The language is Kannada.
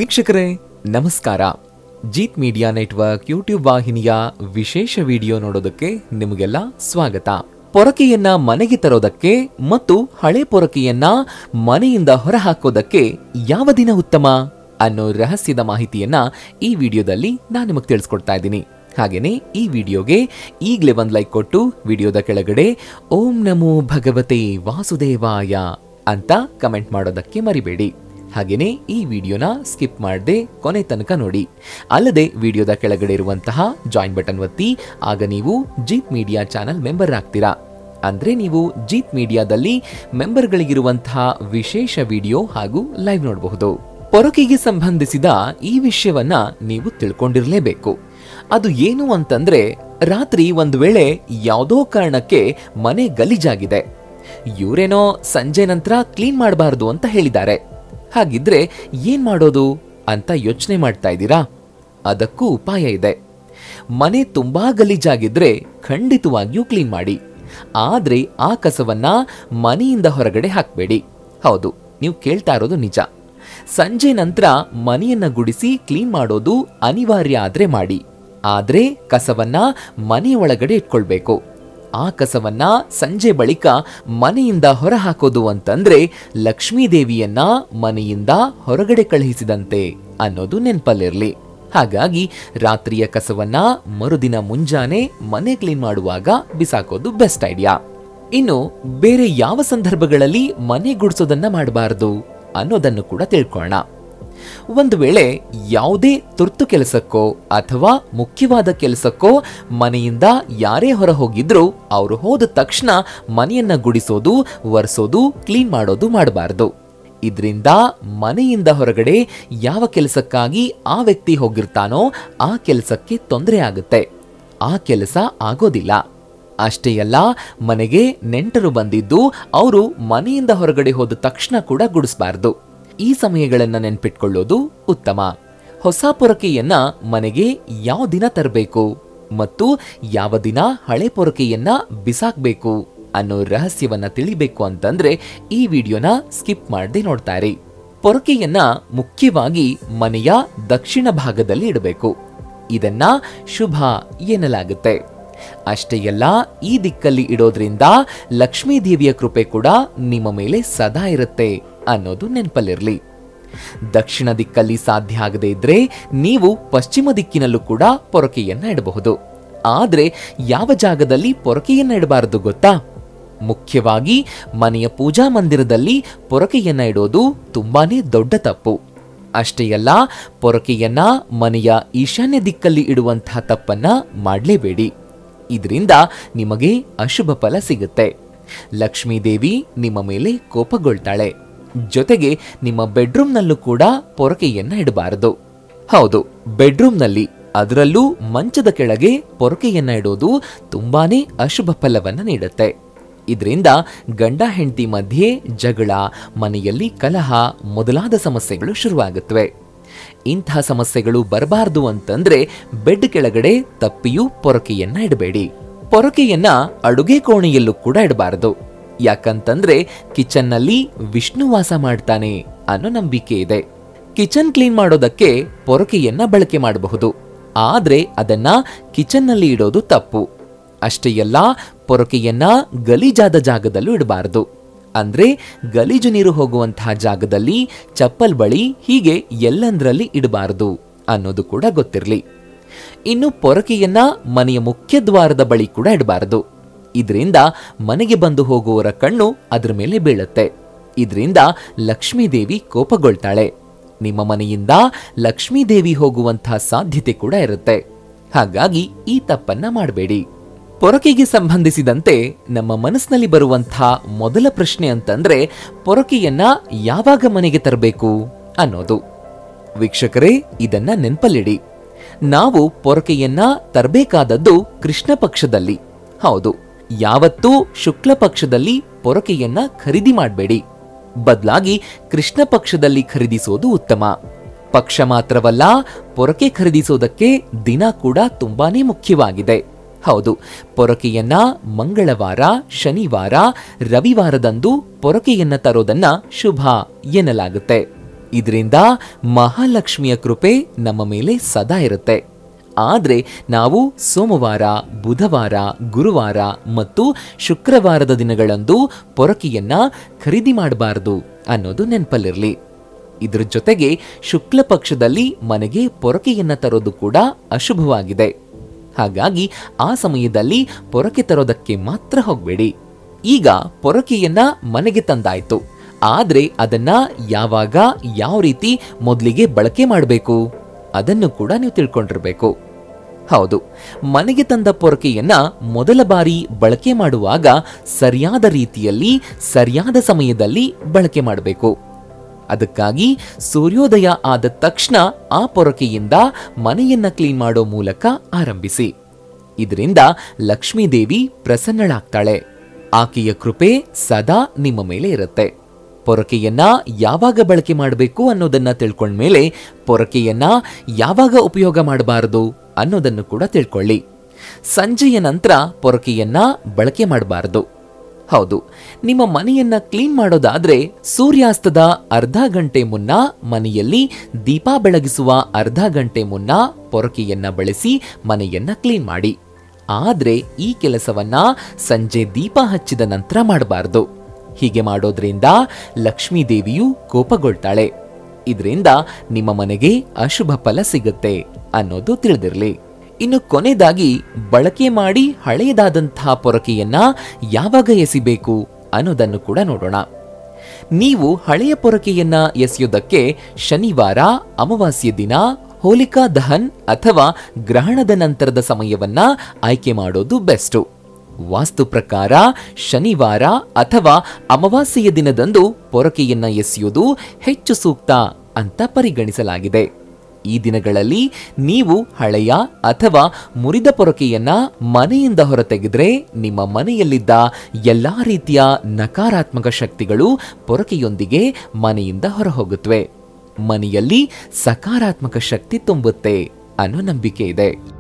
ವೀಕ್ಷಕರೇ ನಮಸ್ಕಾರ. ಜೀತ್ ಮೀಡಿಯಾ ನೆಟ್ವರ್ಕ್ ಯೂಟ್ಯೂಬ್ ವಾಹಿನಿಯ ವಿಶೇಷ ವಿಡಿಯೋ ನೋಡೋದಕ್ಕೆ ನಿಮಗೆಲ್ಲ ಸ್ವಾಗತ. ಪೊರಕೆಯನ್ನ ಮನೆಗೆ ತರೋದಕ್ಕೆ ಮತ್ತು ಹಳೆ ಪೊರಕೆಯನ್ನ ಮನೆಯಿಂದ ಹೊರಹಾಕೋದಕ್ಕೆ ಯಾವ ದಿನ ಉತ್ತಮ ಅನ್ನೋ ರಹಸ್ಯದ ಮಾಹಿತಿಯನ್ನ ಈ ವಿಡಿಯೋದಲ್ಲಿ ನಾನು ನಿಮಗೆ ತಿಳಿಸ್ಕೊಡ್ತಾ ಇದ್ದೀನಿ. ಹಾಗೇನೆ ಈ ವಿಡಿಯೋಗೆ ಈಗಲೇ ಒಂದು ಲೈಕ್ ಕೊಟ್ಟು ವಿಡಿಯೋದ ಕೆಳಗಡೆ ಓಂ ನಮೋ ಭಗವತೆ ವಾಸುದೇವಾಯ ಅಂತ ಕಮೆಂಟ್ ಮಾಡೋದಕ್ಕೆ ಮರಿಬೇಡಿ. ಹಾಗೇನೆ ಈ ವಿಡಿಯೋನ ಸ್ಕಿಪ್ ಮಾಡದೆ ಕೊನೆ ತನಕ ನೋಡಿ. ಅಲ್ಲದೆ ವಿಡಿಯೋದ ಕೆಳಗಡೆ ಇರುವಂತಹ ಜಾಯಿನ್ ಬಟನ್ ಒತ್ತಿ, ಆಗ ನೀವು ಜೀತ್ ಮೀಡಿಯಾ ಚಾನಲ್ ಮೆಂಬರ್ ಆಗ್ತೀರಾ. ಅಂದ್ರೆ ನೀವು ಜೀತ್ ಮೀಡಿಯಾದಲ್ಲಿ ಮೆಂಬರ್ಗಳಿಗಿರುವಂತಹ ವಿಶೇಷ ವಿಡಿಯೋ ಹಾಗೂ ಲೈವ್ ನೋಡಬಹುದು. ಪೊರಕೆಗೆ ಸಂಬಂಧಿಸಿದ ಈ ವಿಷಯವನ್ನ ನೀವು ತಿಳ್ಕೊಂಡಿರಲೇಬೇಕು. ಅದು ಏನು ಅಂತಂದ್ರೆ, ರಾತ್ರಿ ಒಂದು ವೇಳೆ ಯಾವುದೋ ಕಾರಣಕ್ಕೆ ಮನೆ ಗಲೀಜಾಗಿದೆ, ಇವರೇನೋ ಸಂಜೆ ನಂತರ ಕ್ಲೀನ್ ಮಾಡಬಾರದು ಅಂತ ಹೇಳಿದ್ದಾರೆ. ಹಾಗಿದ್ರೆ ಏನ್ ಮಾಡೋದು ಅಂತ ಯೋಚನೆ ಮಾಡ್ತಾ ಇದ್ದೀರಾ? ಅದಕ್ಕೂ ಉಪಾಯ ಇದೆ. ಮನೆ ತುಂಬಾ ಗಲೀಜಾಗಿದ್ರೆ ಖಂಡಿತವಾಗಿಯೂ ಕ್ಲೀನ್ ಮಾಡಿ. ಆದ್ರೆ ಆ ಕಸವನ್ನ ಮನೆಯಿಂದ ಹೊರಗಡೆ ಹಾಕಬೇಡಿ. ಹೌದು, ನೀವು ಕೇಳ್ತಾ ಇರೋದು ನಿಜ. ಸಂಜೆ ನಂತರ ಮನೆಯನ್ನ ಗುಡಿಸಿ ಕ್ಲೀನ್ ಮಾಡೋದು ಅನಿವಾರ್ಯ ಆದ್ರೆ ಮಾಡಿ. ಆದ್ರೆ ಕಸವನ್ನ ಮನೆಯ ಒಳಗಡೆ ಇಟ್ಕೊಳ್ಬೇಕು. ಆ ಕಸವನ್ನ ಸಂಜೆ ಬಳಿಕ ಮನೆಯಿಂದ ಹೊರ ಹಾಕೋದು ಅಂತಂದ್ರೆ ಲಕ್ಷ್ಮೀ ದೇವಿಯನ್ನ ಮನೆಯಿಂದ ಹೊರಗಡೆ ಕಳುಹಿಸಿದಂತೆ ಅನ್ನೋದು ನೆನಪಲ್ಲಿರ್ಲಿ. ಹಾಗಾಗಿ ರಾತ್ರಿಯ ಕಸವನ್ನ ಮರುದಿನ ಮುಂಜಾನೆ ಮನೆ ಕ್ಲೀನ್ ಮಾಡುವಾಗ ಬಿಸಾಕೋದು ಬೆಸ್ಟ್ ಐಡಿಯಾ. ಇನ್ನು ಬೇರೆ ಯಾವ ಸಂದರ್ಭಗಳಲ್ಲಿ ಮನೆ ಗುಡಿಸೋದನ್ನ ಮಾಡಬಾರದು ಅನ್ನೋದನ್ನು ಕೂಡ ತಿಳ್ಕೊಳ್ಳೋಣ. ಒಂದು ವೇಳೆ ಯಾವುದೇ ತುರ್ತು ಕೆಲಸಕ್ಕೋ ಅಥವಾ ಮುಖ್ಯವಾದ ಕೆಲಸಕ್ಕೋ ಮನೆಯಿಂದ ಯಾರೇ ಹೊರ ಹೋಗಿದ್ರು ಅವರು ಹೋದ ತಕ್ಷಣ ಮನೆಯನ್ನ ಗುಡಿಸೋದು, ಒರೆಸೋದು, ಕ್ಲೀನ್ ಮಾಡೋದು ಮಾಡಬಾರದು. ಇದರಿಂದ ಮನೆಯಿಂದ ಹೊರಗಡೆ ಯಾವ ಕೆಲಸಕ್ಕಾಗಿ ಆ ವ್ಯಕ್ತಿ ಹೋಗಿರ್ತಾನೋ ಆ ಕೆಲಸಕ್ಕೆ ತೊಂದರೆ ಆಗುತ್ತೆ. ಆ ಕೆಲಸ ಆಗೋದಿಲ್ಲ. ಅಷ್ಟೇ ಅಲ್ಲ, ಮನೆಗೆ ನೆಂಟರು ಬಂದಿದ್ದು ಅವರು ಮನೆಯಿಂದ ಹೊರಗಡೆ ಹೋದ ತಕ್ಷಣ ಕೂಡ ಗುಡಿಸಬಾರದು. ಈ ಸಮಯಗಳನ್ನ ನೆನ್ಪಿಟ್ಕೊಳ್ಳೋದು ಉತ್ತಮ. ಹೊಸ ಪೊರಕೆಯನ್ನ ಮನೆಗೆ ಯಾವ ದಿನ ತರಬೇಕು ಮತ್ತು ಯಾವ ದಿನ ಹಳೆ ಪೊರಕೆಯನ್ನ ಬಿಸಾಕ್ಬೇಕು ಅನ್ನೋ ರಹಸ್ಯವನ್ನ ತಿಳಿಬೇಕು ಅಂತಂದ್ರೆ ಈ ವಿಡಿಯೋನ ಸ್ಕಿಪ್ ಮಾಡದೆ ನೋಡ್ತಾ ಇರಿ. ಪೊರಕೆಯನ್ನ ಮುಖ್ಯವಾಗಿ ಮನೆಯ ದಕ್ಷಿಣ ಭಾಗದಲ್ಲಿ ಇಡಬೇಕು. ಇದನ್ನ ಶುಭ ಎನ್ನಲಾಗುತ್ತೆ. ಅಷ್ಟೇ ಅಲ್ಲ, ಈ ದಿಕ್ಕಲ್ಲಿ ಇಡೋದ್ರಿಂದ ಲಕ್ಷ್ಮೀ ದೇವಿಯ ಕೃಪೆ ಕೂಡ ನಿಮ್ಮ ಮೇಲೆ ಸದಾ ಇರುತ್ತೆ ಅನ್ನೋದು ನೆನಪಲ್ಲಿರ್ಲಿ. ದಕ್ಷಿಣ ದಿಕ್ಕಲ್ಲಿ ಸಾಧ್ಯ ಆಗದೆ ಇದ್ರೆ ನೀವು ಪಶ್ಚಿಮ ದಿಕ್ಕಿನಲ್ಲೂ ಕೂಡ ಪೊರಕೆಯನ್ನ ಇಡಬಹುದು. ಆದ್ರೆ ಯಾವ ಜಾಗದಲ್ಲಿ ಪೊರಕೆಯನ್ನ ಇಡಬಾರದು ಗೊತ್ತಾ? ಮುಖ್ಯವಾಗಿ ಮನೆಯ ಪೂಜಾ ಮಂದಿರದಲ್ಲಿ ಪೊರಕೆಯನ್ನ ಇಡೋದು ತುಂಬಾನೇ ದೊಡ್ಡ ತಪ್ಪು. ಅಷ್ಟೇ ಅಲ್ಲ, ಪೊರಕೆಯನ್ನ ಮನೆಯ ಈಶಾನ್ಯ ದಿಕ್ಕಲ್ಲಿ ಇಡುವಂತಹ ತಪ್ಪನ್ನ ಮಾಡಲೇಬೇಡಿ. ಇದರಿಂದ ನಿಮಗೆ ಅಶುಭ ಫಲ ಸಿಗುತ್ತೆ. ಲಕ್ಷ್ಮೀ ದೇವಿ ನಿಮ್ಮ ಮೇಲೆ ಕೋಪಗೊಳ್ತಾಳೆ. ಜೊತೆಗೆ ನಿಮ್ಮ ಬೆಡ್ರೂಮ್ನಲ್ಲೂ ಕೂಡ ಪೊರಕೆಯನ್ನ ಇಡಬಾರದು. ಹೌದು, ಬೆಡ್ರೂಮ್ನಲ್ಲಿ, ಅದರಲ್ಲೂ ಮಂಚದ ಕೆಳಗೆ ಪೊರಕೆಯನ್ನ ಇಡೋದು ತುಂಬಾನೇ ಅಶುಭ ಫಲವನ್ನ ನೀಡುತ್ತೆ. ಇದರಿಂದ ಗಂಡ ಹೆಂಡತಿ ಮಧ್ಯೆ ಜಗಳ, ಮನೆಯಲ್ಲಿ ಕಲಹ ಮೊದಲಾದ ಸಮಸ್ಯೆಗಳು ಶುರುವಾಗುತ್ತವೆ. ಇಂತಹ ಸಮಸ್ಯೆಗಳು ಬರಬಾರದು ಅಂತಂದ್ರೆ ಬೆಡ್ ಕೆಳಗಡೆ ತಪ್ಪಿಯೂ ಪೊರಕೆಯನ್ನ ಇಡಬೇಡಿ. ಪೊರಕೆಯನ್ನ ಅಡುಗೆ ಕೋಣೆಯಲ್ಲೂ ಕೂಡ ಇಡಬಾರದು. ಯಾಕಂತಂದ್ರೆ ಕಿಚನ್ನಲ್ಲಿ ವಿಷ್ಣು ವಾಸ ಮಾಡ್ತಾನೆ ಅನ್ನೋ ನಂಬಿಕೆ ಇದೆ. ಕಿಚನ್ ಕ್ಲೀನ್ ಮಾಡೋದಕ್ಕೆ ಪೊರಕೆಯನ್ನ ಬಳಕೆ ಮಾಡಬಹುದು, ಆದ್ರೆ ಅದನ್ನ ಕಿಚನ್ನಲ್ಲಿ ಇಡೋದು ತಪ್ಪು. ಅಷ್ಟೇ ಅಲ್ಲ, ಪೊರಕೆಯನ್ನ ಗಲೀಜಾದ ಜಾಗದಲ್ಲೂ ಇಡಬಾರದು. ಅಂದ್ರೆ ಗಲೀಜು ನೀರು ಹೋಗುವಂತಹ ಜಾಗದಲ್ಲಿ, ಚಪ್ಪಲ್ ಬಳಿ, ಹೀಗೆ ಎಲ್ಲಂದ್ರಲ್ಲಿ ಇಡಬಾರದು ಅನ್ನೋದು ಕೂಡ ಗೊತ್ತಿರಲಿ. ಇನ್ನು ಪೊರಕೆಯನ್ನ ಮನೆಯ ಮುಖ್ಯ ದ್ವಾರದ ಬಳಿ ಕೂಡ ಇಡಬಾರದು. ಇದರಿಂದ ಮನೆಗೆ ಬಂದು ಹೋಗುವವರ ಕಣ್ಣು ಅದರ ಮೇಲೆ ಬೀಳುತ್ತೆ. ಇದರಿಂದ ಲಕ್ಷ್ಮೀ ದೇವಿ ಕೋಪಗೊಳ್ತಾಳೆ. ನಿಮ್ಮ ಮನೆಯಿಂದ ಲಕ್ಷ್ಮೀ ದೇವಿ ಹೋಗುವಂತಹ ಸಾಧ್ಯತೆ ಕೂಡ ಇರುತ್ತೆ. ಹಾಗಾಗಿ ಈ ತಪ್ಪನ್ನ ಮಾಡಬೇಡಿ. ಪೊರಕೆಗೆ ಸಂಬಂಧಿಸಿದಂತೆ ನಮ್ಮ ಮನಸ್ಸಿನಲ್ಲಿ ಬರುವಂತಹ ಮೊದಲ ಪ್ರಶ್ನೆ ಅಂತಂದ್ರೆ, ಪೊರಕೆಯನ್ನ ಯಾವಾಗ ಮನೆಗೆ ತರಬೇಕು ಅನ್ನೋದು. ವೀಕ್ಷಕರೇ, ಇದನ್ನ ನೆನಪಲ್ಲಿಡಿ. ನಾವು ಪೊರಕೆಯನ್ನ ತರಬೇಕಾದದ್ದು ಕೃಷ್ಣ ಪಕ್ಷದಲ್ಲಿ. ಹೌದು, ಯಾವತ್ತೂ ಶುಕ್ಲ ಪಕ್ಷದಲ್ಲಿ ಪೊರಕೆಯನ್ನ ಖರೀದಿ ಮಾಡಬೇಡಿ. ಬದಲಾಗಿ ಕೃಷ್ಣ ಪಕ್ಷದಲ್ಲಿ ಖರೀದಿಸೋದು ಉತ್ತಮ. ಪಕ್ಷ ಮಾತ್ರವಲ್ಲ, ಪೊರಕೆ ಖರೀದಿಸೋದಕ್ಕೆ ದಿನ ಕೂಡ ತುಂಬಾನೇ ಮುಖ್ಯವಾಗಿದೆ. ಹೌದು, ಪೊರಕೆಯನ್ನ ಮಂಗಳವಾರ, ಶನಿವಾರ, ರವಿವಾರದಂದು ಪೊರಕೆಯನ್ನ ತರೋದನ್ನ ಶುಭ ಎನ್ನಲಾಗುತ್ತೆ. ಇದರಿಂದ ಮಹಾಲಕ್ಷ್ಮಿಯ ಕೃಪೆ ನಮ್ಮ ಮೇಲೆ ಸದಾ ಇರುತ್ತೆ. ಆದರೆ ನಾವು ಸೋಮವಾರ, ಬುಧವಾರ, ಗುರುವಾರ ಮತ್ತು ಶುಕ್ರವಾರದ ದಿನಗಳಂದು ಪೊರಕೆಯನ್ನ ಖರೀದಿ ಮಾಡಬಾರದು ಅನ್ನೋದು ನೆನಪಲ್ಲಿರಲಿ. ಇದ್ರ ಜೊತೆಗೆ ಶುಕ್ಲ ಪಕ್ಷದಲ್ಲಿ ಮನೆಗೆ ಪೊರಕೆಯನ್ನ ತರೋದು ಕೂಡ ಅಶುಭವಾಗಿದೆ. ಹಾಗಾಗಿ ಆ ಸಮಯದಲ್ಲಿ ಪೊರಕೆ ತರೋದಕ್ಕೆ ಮಾತ್ರ ಹೋಗಬೇಡಿ. ಈಗ ಪೊರಕೆಯನ್ನ ಮನೆಗೆ ತಂದಾಯ್ತು, ಆದ್ರೆ ಅದನ್ನ ಯಾವಾಗ, ಯಾವ ರೀತಿ ಮೊದಲಿಗೆ ಬಳಕೆ ಮಾಡಬೇಕು ಅದನ್ನು ಕೂಡ ನೀವು ತಿಳ್ಕೊಂಡಿರ್ಬೇಕು. ಹೌದು, ಮನೆಗೆ ತಂದ ಪೊರಕೆಯನ್ನ ಮೊದಲ ಬಾರಿ ಬಳಕೆ ಮಾಡುವಾಗ ಸರಿಯಾದ ರೀತಿಯಲ್ಲಿ ಸರಿಯಾದ ಸಮಯದಲ್ಲಿ ಬಳಕೆ ಮಾಡಬೇಕು. ಅದಕ್ಕಾಗಿ ಸೂರ್ಯೋದಯ ಆದ ತಕ್ಷಣ ಆ ಪೊರಕೆಯಿಂದ ಮನೆಯನ್ನ ಕ್ಲೀನ್ ಮಾಡೋ ಮೂಲಕ ಆರಂಭಿಸಿ. ಇದರಿಂದ ಲಕ್ಷ್ಮೀದೇವಿ ಪ್ರಸನ್ನಳಾಗ್ತಾಳೆ. ಆಕೆಯ ಕೃಪೆ ಸದಾ ನಿಮ್ಮ ಮೇಲೆ ಇರುತ್ತೆ. ಪೊರಕೆಯನ್ನ ಯಾವಾಗ ಬಳಕೆ ಮಾಡಬೇಕು ಅನ್ನೋದನ್ನ ತಿಳ್ಕೊಂಡ್ಮೇಲೆ ಪೊರಕೆಯನ್ನ ಯಾವಾಗ ಉಪಯೋಗ ಮಾಡಬಾರದು ಅನ್ನೋದನ್ನು ಕೂಡ ತಿಳ್ಕೊಳ್ಳಿ. ಸಂಜೆಯ ನಂತರ ಪೊರಕೆಯನ್ನ ಬಳಕೆ ಮಾಡಬಾರದು. ಹೌದು, ನಿಮ್ಮ ಮನೆಯನ್ನ ಕ್ಲೀನ್ ಮಾಡೋದಾದ್ರೆ ಸೂರ್ಯಾಸ್ತದ ಅರ್ಧ ಗಂಟೆ ಮುನ್ನ ಮನೆಯಲ್ಲಿ ದೀಪ ಬೆಳಗಿಸುವ ಅರ್ಧ ಗಂಟೆ ಮುನ್ನ ಪೊರಕೆಯನ್ನ ಬಳಸಿ ಮನೆಯನ್ನ ಕ್ಲೀನ್ ಮಾಡಿ. ಆದ್ರೆ ಈ ಕೆಲಸವನ್ನ ಸಂಜೆ ದೀಪ ಹಚ್ಚಿದ ನಂತರ ಮಾಡಬಾರದು. ಹೀಗೆ ಮಾಡೋದ್ರಿಂದ ಲಕ್ಷ್ಮೀ ದೇವಿಯು ಕೋಪಗೊಳ್ತಾಳೆ. ಇದರಿಂದ ನಿಮ್ಮ ಮನೆಗೆ ಅಶುಭ ಫಲ ಸಿಗುತ್ತೆ ಅನ್ನೋದು ತಿಳಿದಿರಲಿ. ಇನ್ನು ಕೊನೆಯದಾಗಿ ಬಳಕೆ ಮಾಡಿ ಹಳೆಯದಾದಂತಹ ಪೊರಕೆಯನ್ನ ಯಾವಾಗ ಎಸಿಬೇಕು ಅನ್ನೋದನ್ನು ಕೂಡ ನೋಡೋಣ. ನೀವು ಹಳೆಯ ಪೊರಕೆಯನ್ನ ಎಸೆಯೋದಕ್ಕೆ ಶನಿವಾರ, ಅಮಾವಾಸ್ಯೆ ದಿನ, ಹೋಲಿಕಾ ದಹನ್ ಅಥವಾ ಗ್ರಹಣದ ನಂತರದ ಸಮಯವನ್ನ ಆಯ್ಕೆ ಮಾಡೋದು ಬೆಸ್ಟು. ವಾಸ್ತು ಪ್ರಕಾರ ಶನಿವಾರ ಅಥವಾ ಅಮಾವಾಸ್ಯೆಯ ದಿನದಂದು ಪೊರಕೆಯನ್ನ ಎಸೆಯುವುದು ಹೆಚ್ಚು ಸೂಕ್ತ ಅಂತ ಪರಿಗಣಿಸಲಾಗಿದೆ. ಈ ದಿನಗಳಲ್ಲಿ ನೀವು ಹಳೆಯ ಅಥವಾ ಮುರಿದ ಪೊರಕೆಯನ್ನ ಮನೆಯಿಂದ ಹೊರತೆಗೆದ್ರೆ ನಿಮ್ಮ ಮನೆಯಲ್ಲಿದ್ದ ಎಲ್ಲಾ ರೀತಿಯ ನಕಾರಾತ್ಮಕ ಶಕ್ತಿಗಳು ಪೊರಕೆಯೊಂದಿಗೆ ಮನೆಯಿಂದ ಹೊರಹೋಗುತ್ತವೆ. ಮನೆಯಲ್ಲಿ ಸಕಾರಾತ್ಮಕ ಶಕ್ತಿ ತುಂಬುತ್ತೆ ಅನ್ನೋ ನಂಬಿಕೆ ಇದೆ.